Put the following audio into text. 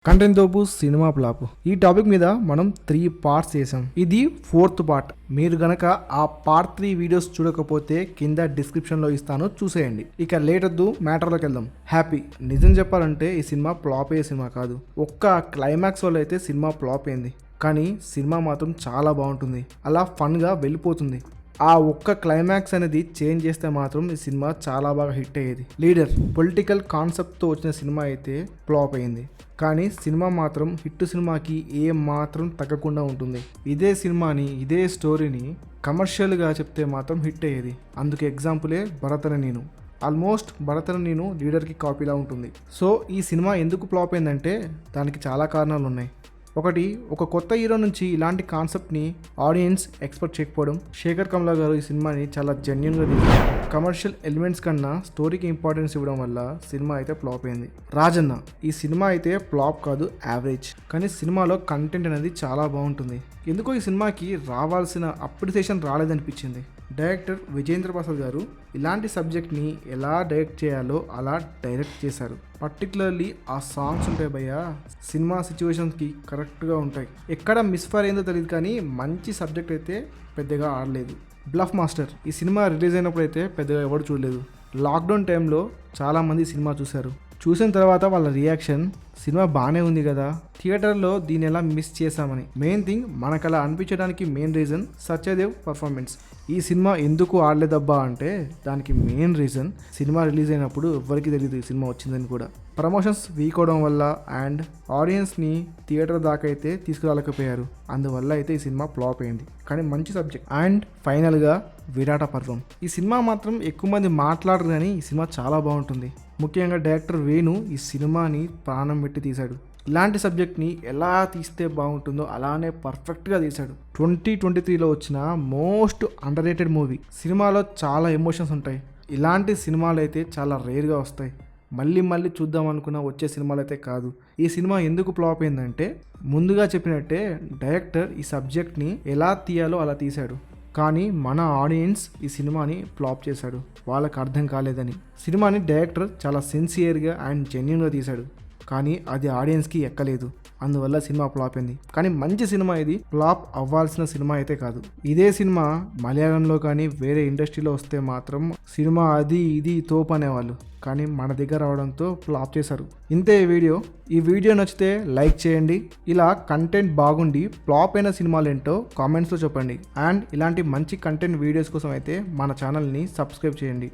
Content తోపు cinema flop ఈ topic మీద మనం 3 పార్ట్స్ చేసాం. ఇది 4th పార్ట్. మీరు గనక ఆ పార్ట్ 3 వీడియోస్ చూడకపోతే కింద డిస్క్రిప్షన్ లో ఇస్తాను, చూసేయండి. ఇక లేటొద్దు, మ్యాటర్లోకి వెళ్దాం. హ్యాపీ. నిజం చెప్పాలంటే ఈ సినిమా ఫ్లాప్ అయ్యే సినిమా కాదు. ఒక్క క్లైమాక్స్ వల్ల అయితే సినిమా ఫ్లాప్ అయింది, కానీ సినిమా మాత్రం చాలా బాగుంటుంది. అలా ఫన్గా వెళ్ళిపోతుంది. ఆ ఒక్క క్లైమాక్స్ అనేది చేంజ్ చేస్తే మాత్రం ఈ సినిమా చాలా బాగా హిట్ అయ్యేది. లీడర్ పొలిటికల్ కాన్సెప్ట్తో వచ్చిన సినిమా అయితే ఫ్లాప్ అయింది, కానీ సినిమా మాత్రం హిట్ సినిమాకి ఏ మాత్రం తగ్గకుండా ఉంటుంది. ఇదే సినిమాని, ఇదే స్టోరీని కమర్షియల్గా చెప్తే మాత్రం హిట్ అయ్యేది. అందుకు ఎగ్జాంపులే భరతని నేను. ఆల్మోస్ట్ భరతని నేను లీడర్కి కాపీలా ఉంటుంది. సో ఈ సినిమా ఎందుకు ఫ్లాప్ అయిందంటే దానికి చాలా కారణాలు ఉన్నాయి. ఒకటి, ఒక కొత్త హీరో నుంచి ఇలాంటి కాన్సెప్ట్ని ఆడియన్స్ ఎక్స్పెక్ట్ చేయకపోవడం. శేఖర్ కమ్లా గారు ఈ సినిమాని చాలా జెన్యున్గా తీశారు. కమర్షియల్ ఎలిమెంట్స్ కన్నా స్టోరీకి ఇంపార్టెన్స్ ఇవ్వడం వల్ల సినిమా అయితే ఫ్లాప్ అయింది. రాజన్న. ఈ సినిమా అయితే ఫ్లాప్ కాదు, యావరేజ్. కానీ సినిమాలో కంటెంట్ అనేది చాలా బాగుంటుంది. ఎందుకో ఈ సినిమాకి రావాల్సిన అప్రిసియేషన్ రాలేదనిపించింది. డైరెక్టర్ విజేంద్ర ప్రసాద్ గారు ఇలాంటి సబ్జెక్ట్ని ఎలా డైరెక్ట్ చేయాలో అలా డైరెక్ట్ చేశారు. పర్టికులర్లీ ఆ సాంగ్స్ ఉంటాయి భయ్య, సినిమా సిచ్యువేషన్స్కి కరెక్ట్గా ఉంటాయి. ఎక్కడ మిస్ఫైర్ అయిందో తెలియదు, కానీ మంచి సబ్జెక్ట్ అయితే పెద్దగా ఆడలేదు. Bluff master. ఈ సినిమా రిలీజ్ అయినప్పుడు అయితే పెద్దగా ఎవరు చూడలేదు. లాక్డౌన్ టైంలో చాలామంది సినిమా చూశారు. చూసిన తర్వాత వాళ్ళ రియాక్షన్, సినిమా బాగానే ఉంది కదా, థియేటర్లో దీన్ని ఎలా మిస్ చేశామని. మెయిన్ థింగ్, మనకు అలా అనిపించడానికి మెయిన్ రీజన్ సత్యదేవ్ పర్ఫార్మెన్స్. ఈ సినిమా ఎందుకు ఆడలేదబ్బా అంటే దానికి మెయిన్ రీజన్, సినిమా రిలీజ్ అయినప్పుడు ఎవరికి తెలియదు ఈ సినిమా వచ్చిందని కూడా. ప్రమోషన్స్ వీక్ అవడం వల్ల అండ్ ఆడియన్స్ని థియేటర్ దాకా అయితే తీసుకురాలేకపోయారు. అందువల్ల అయితే ఈ సినిమా ఫ్లాప్ అయింది. కానీ మంచి సబ్జెక్ట్. అండ్ ఫైనల్గా విరాట పర్వం. ఈ సినిమా మాత్రం ఎక్కువ మంది మాట్లాడరు, కానీ ఈ సినిమా చాలా బాగుంటుంది. ముఖ్యంగా డైరెక్టర్ వేణు ఈ సినిమాని ప్రాణం పెట్టి తీశాడు. ఇలాంటి సబ్జెక్ట్ని ఎలా తీస్తే బాగుంటుందో అలానే పర్ఫెక్ట్గా తీశాడు. 2023లో వచ్చిన మోస్ట్ అండర్ రేటెడ్ మూవీ. సినిమాలో చాలా ఎమోషన్స్ ఉంటాయి. ఇలాంటి సినిమాలు అయితే చాలా రేర్గా వస్తాయి. మళ్ళీ మళ్ళీ చూద్దాం అనుకున్న వచ్చే సినిమాలు అయితే కాదు. ఈ సినిమా ఎందుకు ఫ్లాప్ అయిందంటే, ముందుగా చెప్పినట్టే డైరెక్టర్ ఈ సబ్జెక్ట్ని ఎలా తీయాలో అలా తీశాడు, కానీ మన ఆడియన్స్ ఈ సినిమాని ఫ్లాప్ చేశాడు. వాళ్ళకి అర్థం కాలేదని. సినిమాని డైరెక్టర్ చాలా సిన్సియర్గా అండ్ జెన్యున్గా తీశాడు, కానీ అది ఆడియన్స్కి ఎక్కలేదు. అందువల్ల సినిమా ఫ్లాప్ అయింది. కానీ మంచి సినిమా ఇది, ఫ్లాప్ అవ్వాల్సిన సినిమా అయితే కాదు. ఇదే సినిమా మలయాళంలో కానీ వేరే ఇండస్ట్రీలో వస్తే మాత్రం సినిమా అది ఇది తోపు అనేవాళ్ళు, కానీ మన దగ్గర రావడంతో ఫ్లాప్ చేశారు. ఇంతే ఈ వీడియో నచ్చితే లైక్ చేయండి. ఇలా కంటెంట్ బాగుండి ఫ్లాప్ అయిన సినిమాలు ఏంటో కామెంట్స్లో చెప్పండి. అండ్ ఇలాంటి మంచి కంటెంట్ వీడియోస్ కోసం అయితే మన ఛానల్ని సబ్స్క్రైబ్ చేయండి.